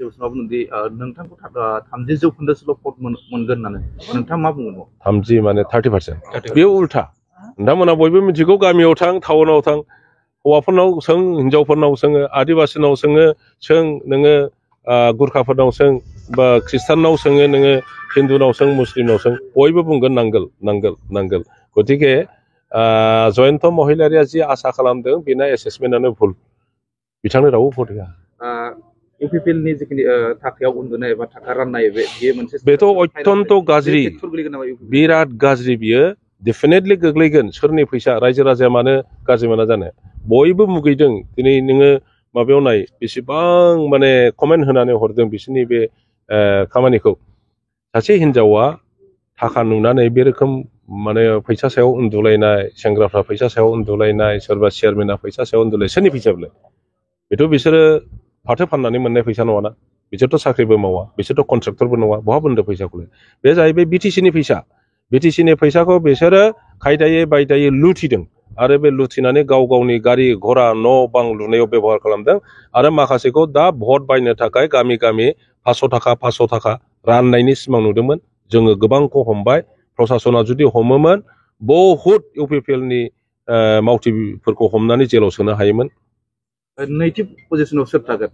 देवसनाव बुंदि नोंथांखौ 30 जौखोन्दोसोल' भट मोनगोन होननानै नोंथाङा मा बुंगोन? 30 माने 30%। बेयो उल्था। नोंथांमोना बयबो मिथिगौ गामियाव थां टाउनाव थां हौवाफोरनाव सों हिनजावफोरनाव सोङो आदिबासिनाव सोङो सों नोङो गुरखाफोरनाव सों बा ख्रिस्टाननाव सोङो नोङो हिन्दुनाव सों मुस्लिमनाव सों बयबो बुंगोन नांगोल नांगोल नांगोल। गतिके जयन्त महिलारिया जि आसा खालामदों बेना एसेसमेन्टआनो भुल। बिथांनो रावबो भट होआ। इउपिपिएलनि जिखिनि थाखायाव उन्दुनाय एबा थाखा राननाय बेयो मोनसे बेथ' अत्यन्त गाज्रि बिराद गाज्रि बियो डेफिनेटलि गोग्लैगोन। सोरनि फैसा रायजो राजाया मानो गाज्रि मोना जानो बयबो मुगैदों। दिनै नोङो माबायाव नाय बेसेबां माने कमेन्ट होनानै हरदों बिसोरनि बे खामानिखौ। सासे हिनजावा थाखा नुनानै बे रोखोम माने फैसा सायाव उन्दुलायनाय सेंग्राफ्रा फैसा सायाव उन्दुलायनाय सोरबा चेयारमेना फैसा सायाव उन्दुलाय सोरनि फैसा बेलाय? बेथ' बिसोरो फाथो फाननानै मोननाय फैसा नङाना। बिसोरथ' साख्रिबो मावा बिसोरथ' कन्ट्रेक्टरबो नङा बहा मोनदों फैसाखौलाय? बे जाहैबाय बिटिसिनि फैसा। बिटिसिनि फैसाखौ बिसोरो खायदायै बायदायै लुथिदों आरो बे लुथिनानै गाव गावनि गारि घोड़ा न' बां लुनायाव बेबहार खालामदों आरो माखासेखौ दा भट बायनो थाखाय गामि गामि 500 थाखा राननायनि सिमां नुदोंमोन। जोङो गोबांखौ हमबाय। प्रसासना जुदि हमोमोन बहुद इउपिपिएलनि मावथिफोरखौ हमनानै जेलाव सोनो हायोमोन। नैथि पजिशनाव सोर थागोन?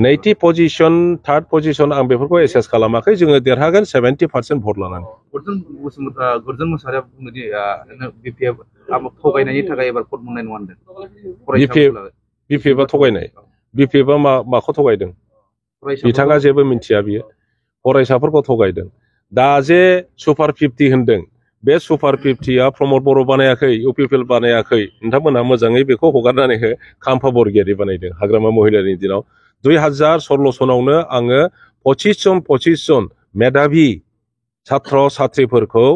नैथि पजिशन थार्ड पजिशन आं बेफोरखौ एसेस खालामाखै। जोङो देरहागोन 70% भट लानानै। गुरजन मुसाहारिया बुङोदि बिपिएफ थगायनायनि थाखाय एबार भट मोननाय नङा होनदों। बिपिएफआ थगायनाय? बिपिएफआ माखौ थगायदों? बिथाङा जेबो मिथिया बियो। फरायसाफोरखौ थगायदों। दा जे सुपार 50 होनदों बे सुपार 50आ प्रमद बर' बानायाखै इउपिपिएल बानायाखै। नोंथांमोनहा मोजाङै बेखौ हगारनानै हो। खाम्फा बरगयारि बानायदों हाग्रामा महिलारिनि दिनाव। 2016 सनावनो आङो 25 जन मेधाबि छात्र छात्रिफोरखौ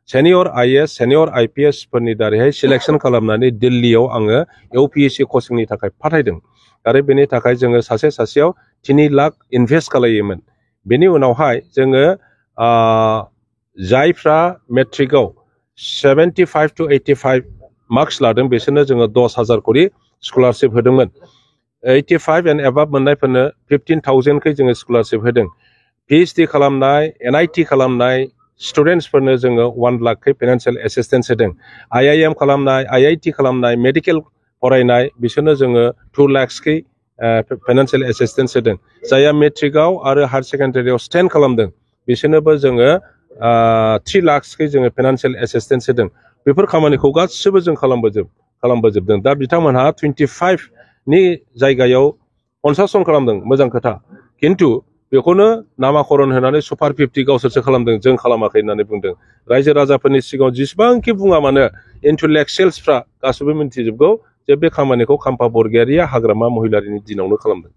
सेनियर आइएएस सेनियर आइपिएस फोरनि दारैहाय सिलेक्शन खालामनानै दिल्लीयाव आङो इउपिएससि कचिंनि थाखाय फाथायदों आरो बेनि थाखाय जोङो सासे सासेयाव 3 लाख इनभेस्ट खालायोमोन। बेनि उनावहाय जोङो जायफ्रा मेट्रिकआव 75 to 85 मार्क्स लादों बिसोरनो जोङो 10,000 करि स्कलारशिप होदोंमोन। 85 एन्ड एबाभ मोननायफोरनो 15,000 जोङो स्कलारशिप होदों। पिएइचडि खालामनाय एनआइटि खालामनाय स्टुडेन्टसफोरनो जोङो 1 लाख फाइनान्सियेल एसिस्टेन्स होदों। आइआइएम खालामनाय आइआइटि खालामनाय मेडिकेल फरायनाय बिसोरनो जोङो 2 लाख फाइनान्सियेल एसिस्टेन्स होदों। जायहा मेट्रिकआव आरो हायार सेकेन्डारियाव स्टेन्ड खालामदों बिसोरनोबो जोङो 3 लाख जोङो फाइनान्सियेल एसिस्टेन्स होदों। बेफोर खामानिखौ गासिबो जों खालामबोजोबदों। दा बिथांमोनहा 25 नि जायगायाव 50 जन खालामदों मोजां खोथा। खिन्थु बेखौनो नामाकरन होनानै सुपार 50 गावसोरसो खालामदों जों खालामाखै होननानै बुंदों। रायजो राजाफोरनि सिगाङाव जेसेबांखि बुङा मानो इन्टेलेक्सुयेल्सफ्रा गासैबो मिन्थिजोबगौ जे बे खामानिखौ खाम्फा बरगयारिया हाग्रामा महिलारिनि दिनावनो खालामदों।